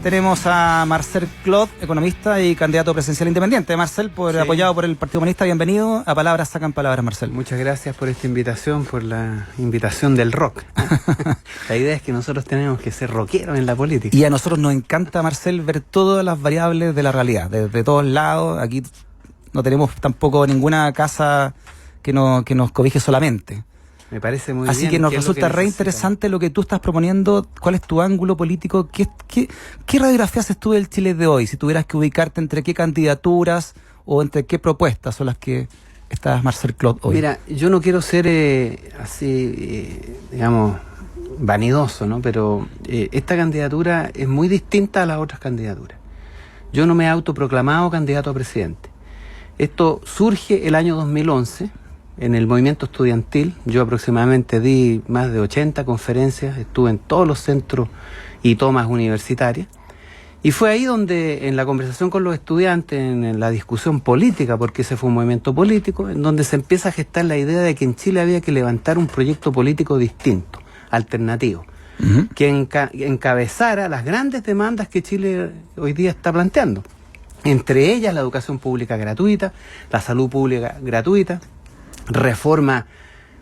Tenemos a Marcel Clot, economista y candidato presidencial independiente. Marcel, apoyado por el Partido Comunista, bienvenido a Palabras Sacan Palabras, Marcel. Muchas gracias por esta invitación, por la invitación del rock. La idea es que nosotros tenemos que ser rockeros en la política. Y a nosotros nos encanta, Marcel, ver todas las variables de la realidad, de todos lados. Aquí no tenemos tampoco ninguna casa que nos cobije solamente. Me parece muy Así bien. que nos resulta re interesante lo que tú estás proponiendo. ¿Cuál es tu ángulo político? ¿Qué radiografía haces tú del Chile de hoy? Si tuvieras que ubicarte entre qué candidaturas o entre qué propuestas son las que estás, Marcel Clot, hoy. Mira, yo no quiero ser digamos, vanidoso, ¿no? Pero esta candidatura es muy distinta a las otras candidaturas. Yo no me he autoproclamado candidato a presidente. Esto surge el año 2011. En el movimiento estudiantil. Yo aproximadamente di más de 80 conferencias, estuve en todos los centros y tomas universitarias, y fue ahí donde, en la conversación con los estudiantes, en la discusión política, porque ese fue un movimiento político, en donde se empieza a gestar la idea de que en Chile había que levantar un proyecto político distinto, alternativo, que encabezara las grandes demandas que Chile hoy día está planteando, entre ellas la educación pública gratuita, la salud pública gratuita, reforma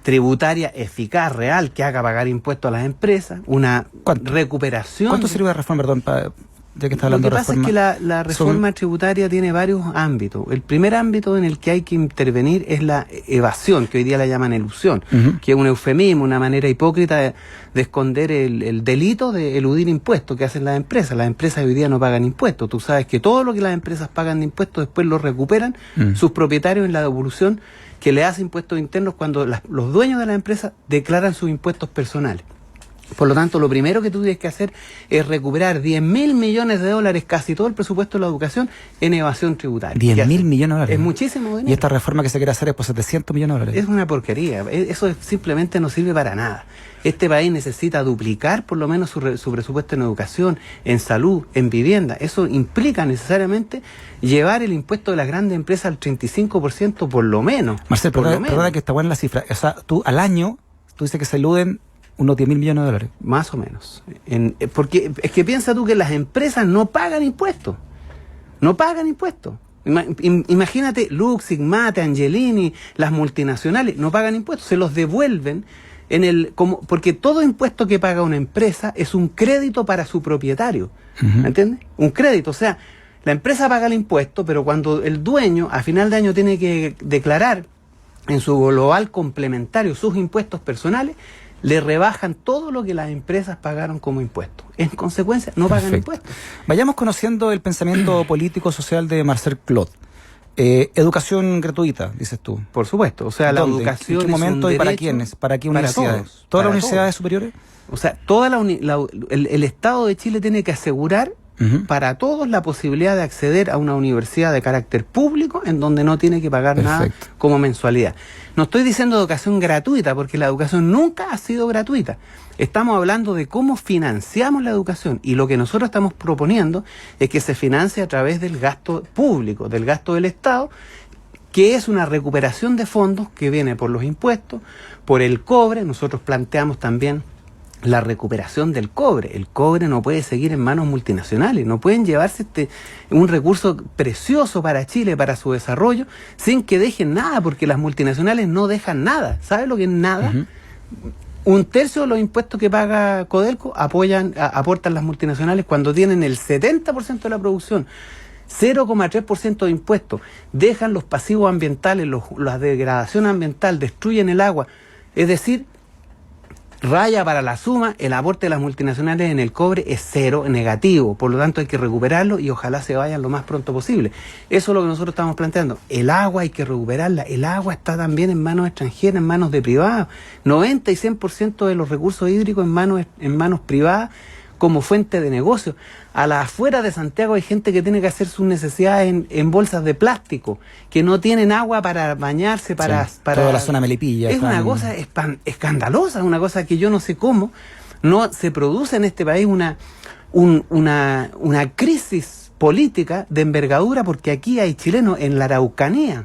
tributaria eficaz, real, que haga pagar impuestos a las empresas, una recuperación... ¿Cuánto sirve la reforma, perdón, ya que está hablando de reforma? Lo que pasa es que la reforma tributaria tiene varios ámbitos. El primer ámbito en el que hay que intervenir es la evasión, que hoy día la llaman elusión, que es un eufemismo, una manera hipócrita de esconder el delito de eludir impuestos que hacen las empresas. Las empresas hoy día no pagan impuestos. Tú sabes que todo lo que las empresas pagan de impuestos después lo recuperan sus propietarios en la devolución que le hace impuestos internos cuando los dueños de la empresa declaran sus impuestos personales. Por lo tanto, lo primero que tú tienes que hacer es recuperar 10.000 millones de dólares, casi todo el presupuesto de la educación, en evasión tributaria. 10.000 millones de dólares. Es muchísimo dinero. Y esta reforma que se quiere hacer es por 700 millones de dólares. Es una porquería. Eso simplemente no sirve para nada. Este país necesita duplicar por lo menos su presupuesto en educación, en salud, en vivienda. Eso implica necesariamente llevar el impuesto de las grandes empresas al 35% por lo menos. Marcel, perdona que está buena la cifra. O sea, tú al año, tú dices que se eluden unos 10.000 millones de dólares. Más o menos. Porque es que piensa tú que las empresas no pagan impuestos. No pagan impuestos. Imagínate, Luxig, Mate, Angelini, las multinacionales, no pagan impuestos, se los devuelven porque todo impuesto que paga una empresa es un crédito para su propietario. ¿Me entiendes? Un crédito, o sea, la empresa paga el impuesto, pero cuando el dueño a final de año tiene que declarar en su global complementario sus impuestos personales, le rebajan todo lo que las empresas pagaron como impuestos. En consecuencia, no pagan impuestos. Vayamos conociendo el pensamiento político social de Marcel Clot. Educación gratuita, dices tú. Por supuesto. O sea, la educación. ¿En qué momento y para quiénes? ¿Para qué universidades? ¿Todas las universidades superiores? O sea, el Estado de Chile tiene que asegurar para todos la posibilidad de acceder a una universidad de carácter público en donde no tiene que pagar nada como mensualidad. No estoy diciendo educación gratuita, porque la educación nunca ha sido gratuita. Estamos hablando de cómo financiamos la educación, y lo que nosotros estamos proponiendo es que se financie a través del gasto público, del gasto del Estado, que es una recuperación de fondos que viene por los impuestos, por el cobre. Nosotros planteamos también la recuperación del cobre. El cobre no puede seguir en manos multinacionales, no pueden llevarse un recurso precioso para Chile, para su desarrollo, sin que dejen nada, porque las multinacionales no dejan nada. ¿Sabes lo que es nada? Un tercio de los impuestos que paga Codelco aportan las multinacionales cuando tienen el 70% de la producción. 0,3% de impuestos. Dejan los pasivos ambientales, la degradación ambiental, destruyen el agua. Es decir, raya para la suma, el aporte de las multinacionales en el cobre es cero, negativo. Por lo tanto, hay que recuperarlo y ojalá se vayan lo más pronto posible. Eso es lo que nosotros estamos planteando. El agua hay que recuperarla. El agua está también en manos extranjeras, en manos de privados. 90 y 100% de los recursos hídricos en manos privadas como fuente de negocio. A las afueras de Santiago hay gente que tiene que hacer sus necesidades en bolsas de plástico, que no tienen agua para bañarse, para toda la zona Melipilla. Es una cosa escandalosa, una cosa que yo no sé cómo no se produce en este país una crisis política de envergadura, porque aquí hay chilenos en la Araucanía,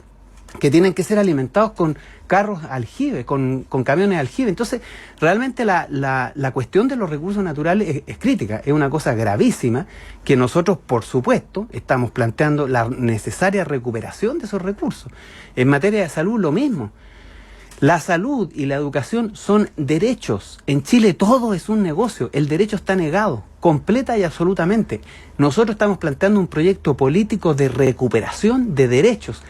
que tienen que ser alimentados con carros aljibe, con camiones aljibe. Entonces, realmente la cuestión de los recursos naturales es crítica, es una cosa gravísima que nosotros, por supuesto, estamos planteando la necesaria recuperación de esos recursos. En materia de salud, lo mismo. La salud y la educación son derechos. En Chile todo es un negocio. El derecho está negado, completa y absolutamente. Nosotros estamos planteando un proyecto político de recuperación de derechos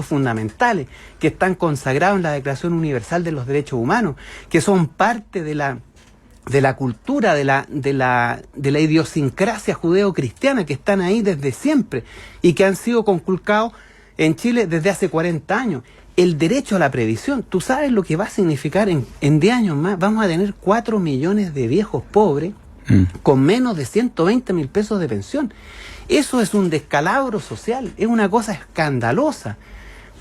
fundamentales, que están consagrados en la Declaración Universal de los Derechos Humanos, que son parte de la cultura, de la idiosincrasia judeo-cristiana, que están ahí desde siempre y que han sido conculcados en Chile desde hace 40 años. El derecho a la previsión, ¿tú sabes lo que va a significar en 10 años más? Vamos a tener 4 millones de viejos pobres con menos de 120.000 pesos de pensión. Eso es un descalabro social, es una cosa escandalosa,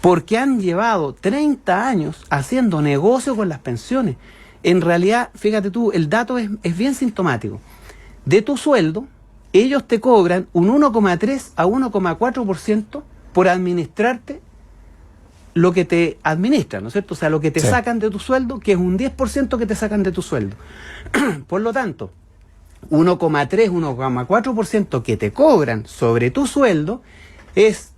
porque han llevado 30 años haciendo negocio con las pensiones. En realidad, fíjate tú, el dato es bien sintomático. De tu sueldo, ellos te cobran un 1,3 a 1,4% por administrarte lo que te administran, ¿no es cierto? O sea, lo que te sacan de tu sueldo, que es un 10% que te sacan de tu sueldo. Por lo tanto, 1,3, 1,4% que te cobran sobre tu sueldo es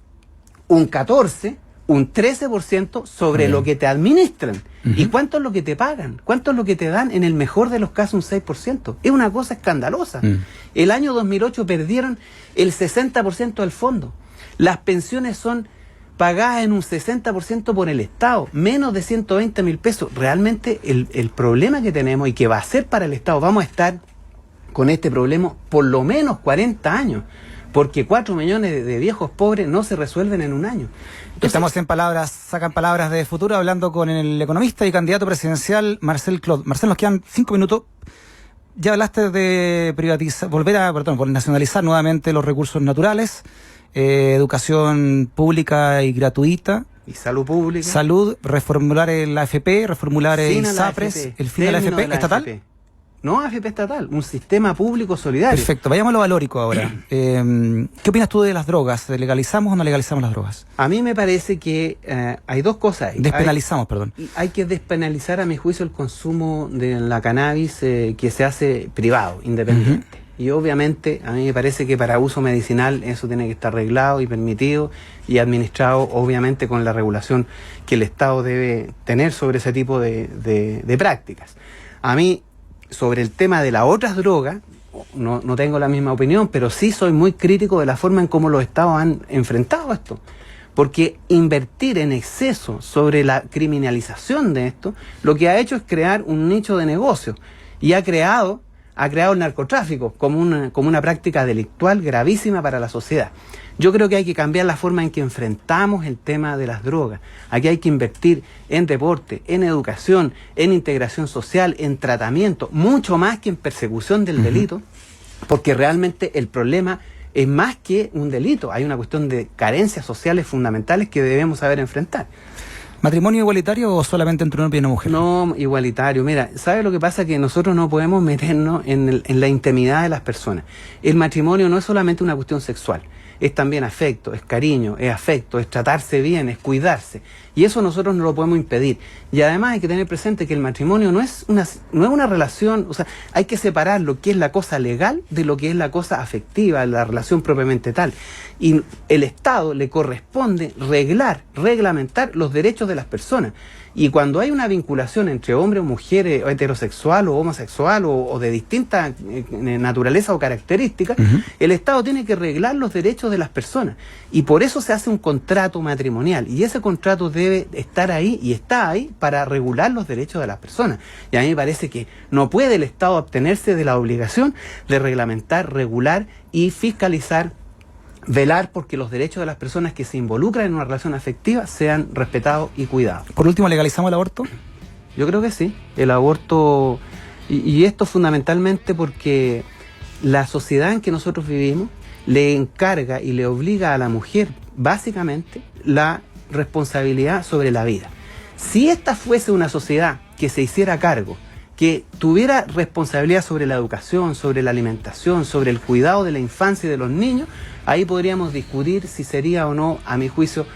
un 14, un 13% sobre lo que te administran. ¿Y cuánto es lo que te pagan? ¿Cuánto es lo que te dan? En el mejor de los casos, un 6%. Es una cosa escandalosa. El año 2008 perdieron el 60% del fondo. Las pensiones son pagadas en un 60% por el Estado, menos de 120.000 pesos. Realmente el problema que tenemos y que va a ser para el Estado, vamos a estar con este problema por lo menos 40 años, porque 4 millones de viejos pobres no se resuelven en un año. Entonces, estamos en palabras, sacan palabras de futuro, hablando con el economista y candidato presidencial Marcel Clot. Marcel, nos quedan 5 minutos. Ya hablaste de privatizar, por nacionalizar nuevamente los recursos naturales. Educación pública y gratuita. Y salud pública. Salud, reformular el AFP, reformular el SAPRES, el fin de la AFP estatal. AFP. No AFP estatal, un sistema público solidario. Perfecto, vayamos a lo valórico ahora. ¿Qué opinas tú de las drogas? ¿Legalizamos o no legalizamos las drogas? A mí me parece que hay dos cosas ahí. Despenalizamos, perdón. Hay que despenalizar, a mi juicio, el consumo de la cannabis que se hace privado, independiente. Y obviamente a mí me parece que para uso medicinal eso tiene que estar reglado y permitido y administrado con la regulación que el Estado debe tener sobre ese tipo de prácticas. A mí, sobre el tema de las otras drogas, no tengo la misma opinión, pero sí soy muy crítico de la forma en cómo los Estados han enfrentado esto. Porque invertir en exceso sobre la criminalización de esto, lo que ha hecho es crear un nicho de negocio y ha creado el narcotráfico como una práctica delictual gravísima para la sociedad. Yo creo que hay que cambiar la forma en que enfrentamos el tema de las drogas. Aquí hay que invertir en deporte, en educación, en integración social, en tratamiento, mucho más que en persecución del delito, porque realmente el problema es más que un delito. Hay una cuestión de carencias sociales fundamentales que debemos saber enfrentar. ¿Matrimonio igualitario o solamente entre un hombre y una mujer? No, igualitario. Mira, ¿sabes lo que pasa? Que nosotros no podemos meternos en la intimidad de las personas. El matrimonio no es solamente una cuestión sexual, es también afecto, es cariño, es afecto, es tratarse bien, es cuidarse. Y eso nosotros no lo podemos impedir. Y además hay que tener presente que el matrimonio no es una relación, o sea, hay que separar lo que es la cosa legal de lo que es la cosa afectiva, la relación propiamente tal. Y el Estado le corresponde reglamentar los derechos de las personas. Y cuando hay una vinculación entre hombre o mujer, heterosexual o homosexual o de distinta naturaleza o características, el Estado tiene que reglar los derechos de las personas. Y por eso se hace un contrato matrimonial. Y ese contrato debe estar ahí y está ahí para regular los derechos de las personas. Y a mí me parece que no puede el Estado abstenerse de la obligación de reglamentar, regular y fiscalizar, velar porque los derechos de las personas que se involucran en una relación afectiva sean respetados y cuidados. Por último, ¿legalizamos el aborto? Yo creo que sí. El aborto, y esto fundamentalmente porque la sociedad en que nosotros vivimos le encarga y le obliga a la mujer, básicamente, la responsabilidad sobre la vida. Si esta fuese una sociedad que se hiciera cargo, que tuviera responsabilidad sobre la educación, sobre la alimentación, sobre el cuidado de la infancia y de los niños, ahí podríamos discutir si sería o no, a mi juicio,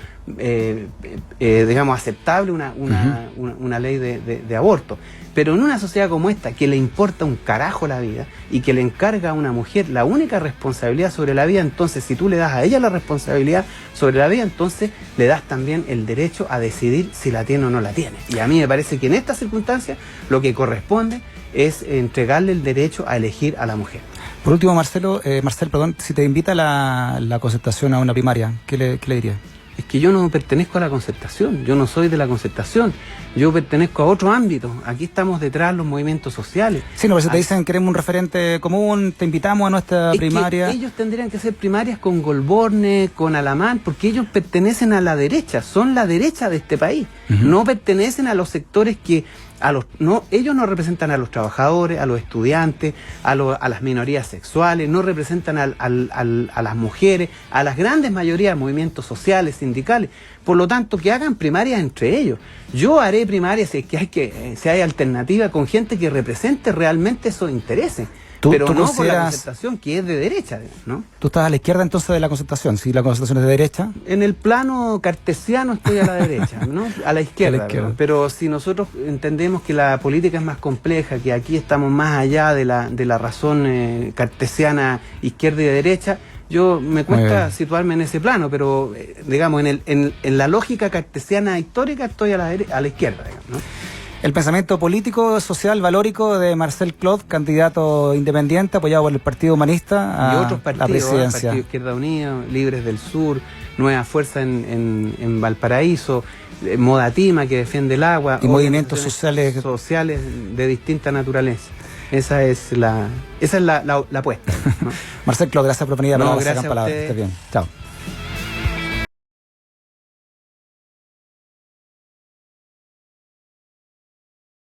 digamos, aceptable una ley de aborto. Pero en una sociedad como esta, que le importa un carajo la vida y que le encarga a una mujer la única responsabilidad sobre la vida, entonces si tú le das a ella la responsabilidad sobre la vida, entonces le das también el derecho a decidir si la tiene o no la tiene. Y a mí me parece que en estas circunstancias lo que corresponde es entregarle el derecho a elegir a la mujer. Por último, Marcel, si te invita la Concertación a una primaria, ¿qué le dirías? Es que yo no pertenezco a la Concertación, yo no soy de la Concertación, yo pertenezco a otro ámbito. Aquí estamos detrás de los movimientos sociales. Sí, no, pero si te dicen queremos un referente común, te invitamos a nuestra primaria. Que ellos tendrían que ser primarias con Golborne, con Alamán, porque ellos pertenecen a la derecha, son la derecha de este país. No pertenecen a los sectores que... ellos no representan a los trabajadores, a los estudiantes, a las minorías sexuales, no representan a las mujeres, a las grandes mayorías de movimientos sociales, sindicales. Por lo tanto, que hagan primarias entre ellos. Yo haré primarias si hay alternativa con gente que represente realmente esos intereses. Pero no por la Concertación, que es de derecha, ¿no? ¿Tú estás a la izquierda entonces de la Concertación? Si la Concertación es de derecha. En el plano cartesiano estoy a la derecha, ¿no? A la izquierda. Pero si nosotros entendemos que la política es más compleja, que aquí estamos más allá de la razón cartesiana izquierda y derecha, yo me cuesta situarme en ese plano, pero digamos, en la lógica cartesiana histórica estoy a la izquierda, digamos, ¿no? El pensamiento político, social, valórico de Marcel Clod, candidato independiente, apoyado por el Partido Humanista y otros partidos, la presidencia. Partido Izquierda Unida, Libres del Sur, Nueva Fuerza en Valparaíso, Modatima, que defiende el agua. Y movimientos sociales de distinta naturaleza. Esa es la apuesta, ¿no? Marcel Clod, gracias por venir a gracias a palabras. ustedes. Estés bien. Chao.